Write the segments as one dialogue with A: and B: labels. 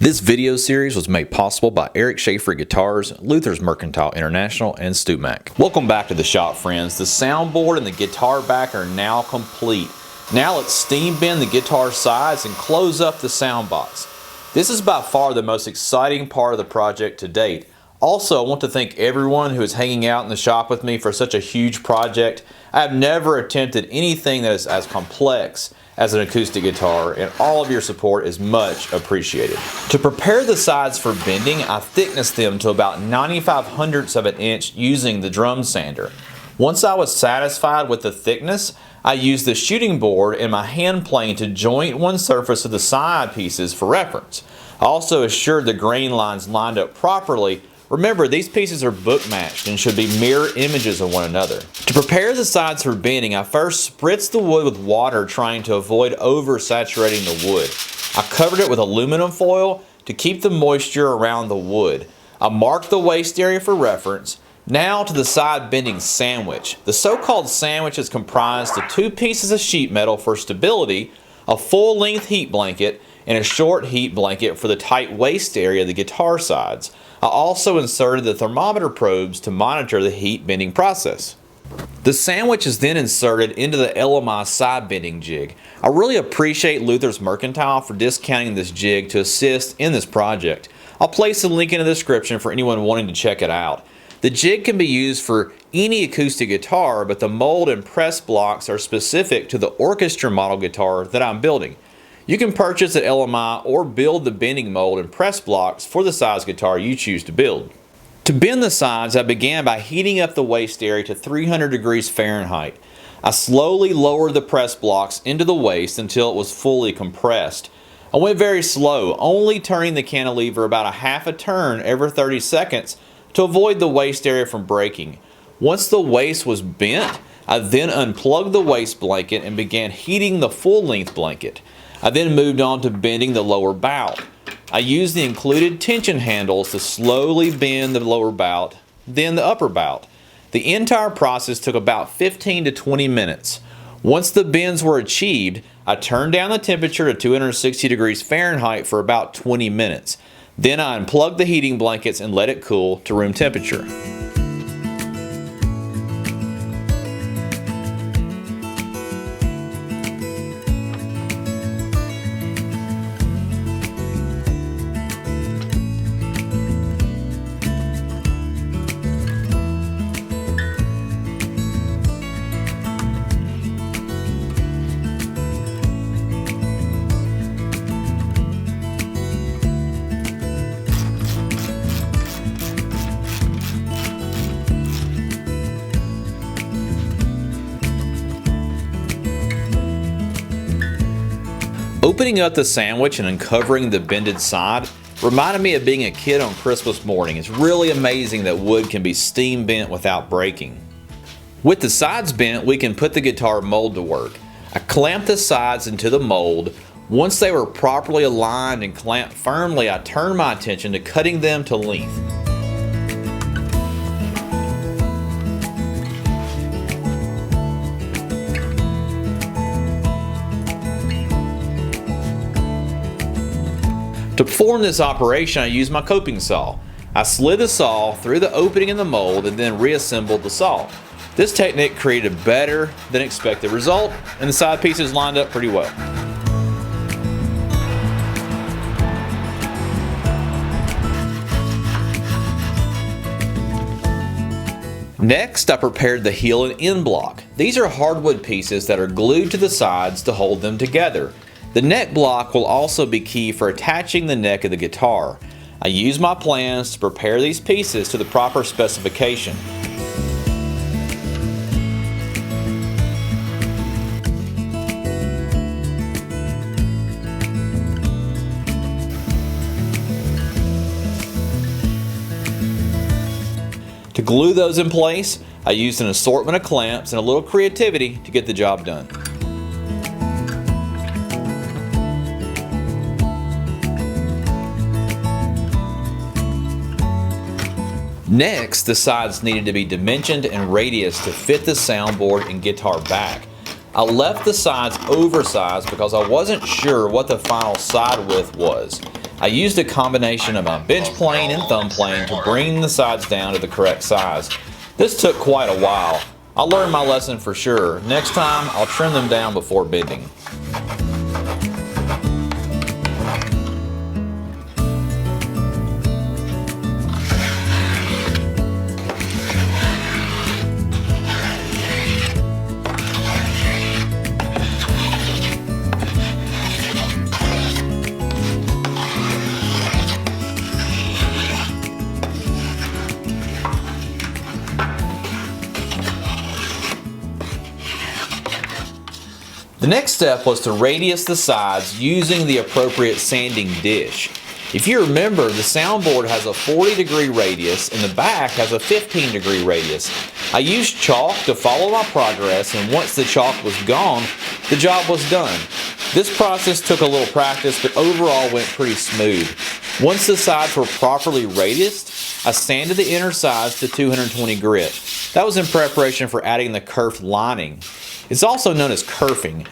A: This video series was made possible by Eric Schaefer Guitars, Luther's Mercantile International, and Stumac. Welcome back to the shop, friends. The soundboard and the guitar back are now complete. Now let's steam bend the guitar sides and close up the sound box. This is by far the most exciting part of the project to date. Also, I want to thank everyone who is hanging out in the shop with me for such a huge project. I have never attempted anything that is as complex as an acoustic guitar, and all of your support is much appreciated. To prepare the sides for bending, I thicknessed them to about 9/500ths of an inch using the drum sander. Once I was satisfied with the thickness, I used the shooting board and my hand plane to joint one surface of the side pieces for reference. I also assured the grain lines lined up properly. Remember, these pieces are book matched and should be mirror images of one another. To prepare the sides for bending, I first spritzed the wood with water, trying to avoid oversaturating the wood. I covered it with aluminum foil to keep the moisture around the wood. I marked the waist area for reference. Now to the side bending sandwich. The so-called sandwich is comprised of two pieces of sheet metal for stability, a full-length heat blanket, and a short heat blanket for the tight waist area of the guitar sides. I also inserted the thermometer probes to monitor the heat bending process. The sandwich is then inserted into the Lmi Side Bending Jig. I really appreciate Luther's Mercantile for discounting this jig to assist in this project. I'll place a link in the description for anyone wanting to check it out. The jig can be used for any acoustic guitar, but the mold and press blocks are specific to the orchestra model guitar that I'm building. You can purchase at Lmi or build the bending mold and press blocks for the size guitar you choose to build. To bend the sides, I began by heating up the waist area to 300 degrees Fahrenheit. I slowly lowered the press blocks into the waist until it was fully compressed. I went very slow, only turning the cantilever about a half a turn every 30 seconds to avoid the waist area from breaking. Once the waist was bent, I then unplugged the waist blanket and began heating the full-length blanket. I then moved on to bending the lower bout. I used the included tension handles to slowly bend the lower bout, then the upper bout. The entire process took about 15 to 20 minutes. Once the bends were achieved, I turned down the temperature to 260 degrees Fahrenheit for about 20 minutes. Then I unplugged the heating blankets and let it cool to room temperature. Opening up the sandwich and uncovering the bended side reminded me of being a kid on Christmas morning. It's really amazing that wood can be steam bent without breaking. With the sides bent, we can put the guitar mold to work. I clamped the sides into the mold. Once they were properly aligned and clamped firmly, I turned my attention to cutting them to length. To perform this operation, I used my coping saw. I slid the saw through the opening in the mold and then reassembled the saw. This technique created a better than expected result, and the side pieces lined up pretty well. Next, I prepared the heel and end block. These are hardwood pieces that are glued to the sides to hold them together. The neck block will also be key for attaching the neck of the guitar. I used my plans to prepare these pieces to the proper specification. To glue those in place, I used an assortment of clamps and a little creativity to get the job done. Next, the sides needed to be dimensioned and radiused to fit the soundboard and guitar back. I left the sides oversized because I wasn't sure what the final side width was. I used a combination of my bench plane and thumb plane to bring the sides down to the correct size. This took quite a while. I learned my lesson for sure. Next time, I'll trim them down before bending. The next step was to radius the sides using the appropriate sanding dish. If you remember, the soundboard has a 40-degree radius and the back has a 15-degree radius. I used chalk to follow my progress, and once the chalk was gone, the job was done. This process took a little practice, but overall went pretty smooth. Once the sides were properly radiused, I sanded the inner sides to 220 grit. That was in preparation for adding the kerf lining. It's also known as kerfing.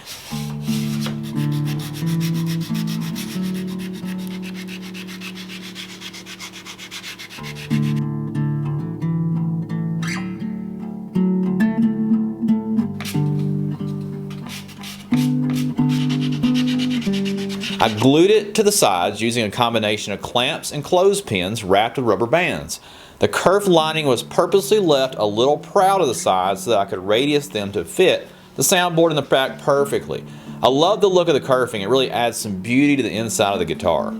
A: I glued it to the sides using a combination of clamps and clothespins wrapped with rubber bands. The kerf lining was purposely left a little proud of the sides so that I could radius them to fit the soundboard in the back perfectly. I love the look of the kerfing. It really adds some beauty to the inside of the guitar.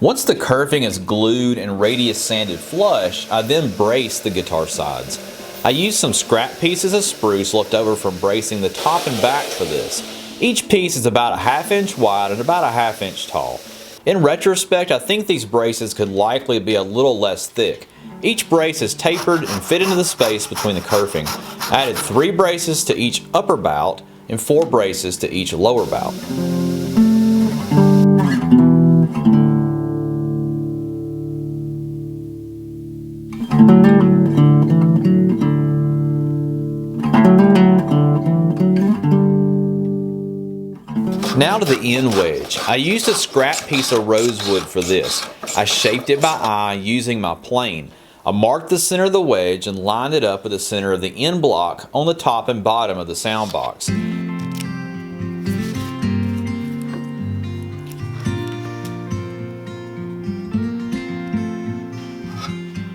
A: Once the kerfing is glued and radius sanded flush, I then brace the guitar sides. I used some scrap pieces of spruce left over from bracing the top and back for this. Each piece is about a 1/2 inch wide and about a 1/2 inch tall. In retrospect, I think these braces could likely be a little less thick. Each brace is tapered and fit into the space between the kerfing. I added 3 braces to each upper bout and 4 braces to each lower bout. Now to the end wedge. I used a scrap piece of rosewood for this. I shaped it by eye using my plane. I marked the center of the wedge and lined it up with the center of the end block on the top and bottom of the sound box.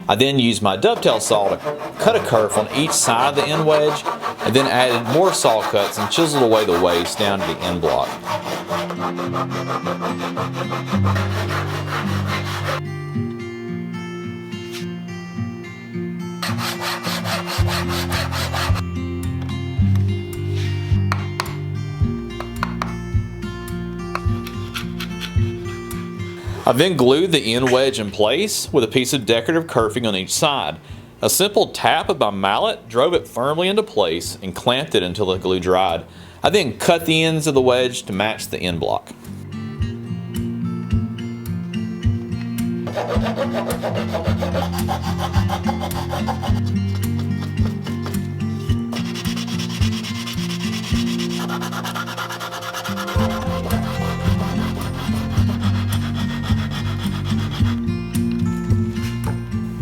A: I then used my dovetail saw to cut a kerf on each side of the end wedge, and then added more saw cuts and chiseled away the waste down to the end block. I then glued the end wedge in place with a piece of decorative kerfing on each side. A simple tap of my mallet drove it firmly into place and clamped it until the glue dried. I then cut the ends of the wedge to match the end block.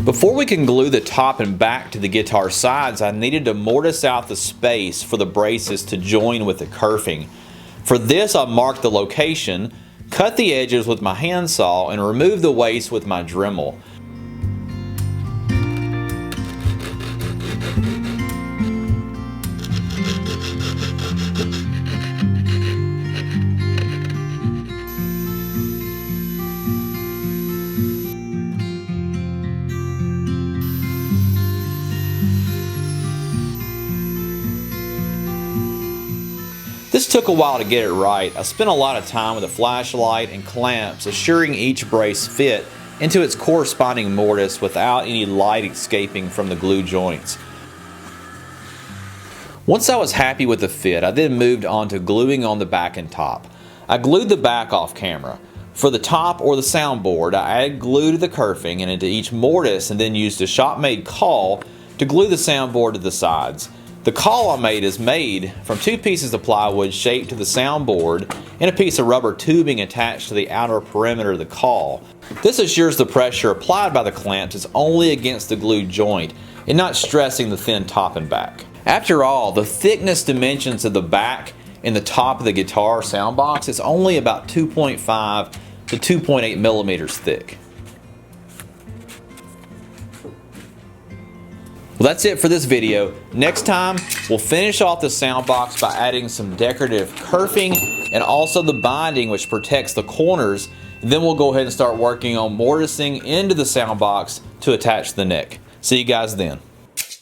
A: Before we can glue the top and back to the guitar sides, I needed to mortise out the space for the braces to join with the kerfing. For this, I marked the location, cut the edges with my handsaw, and removed the waste with my Dremel. This took a while to get it right. I spent a lot of time with a flashlight and clamps assuring each brace fit into its corresponding mortise without any light escaping from the glue joints. Once I was happy with the fit, I then moved on to gluing on the back and top. I glued the back off camera. For the top or the soundboard, I added glue to the kerfing and into each mortise and then used a shop-made caul to glue the soundboard to the sides. The caul I made is made from 2 pieces of plywood shaped to the soundboard and a piece of rubber tubing attached to the outer perimeter of the caul. This assures the pressure applied by the clamps is only against the glued joint and not stressing the thin top and back. After all, the thickness dimensions of the back and the top of the guitar sound box is only about 2.5 to 2.8 millimeters thick. Well, that's it for this video. Next time, we'll finish off the sound box by adding some decorative kerfing and also the binding which protects the corners. And then we'll go ahead and start working on mortising into the sound box to attach the neck. See you guys then.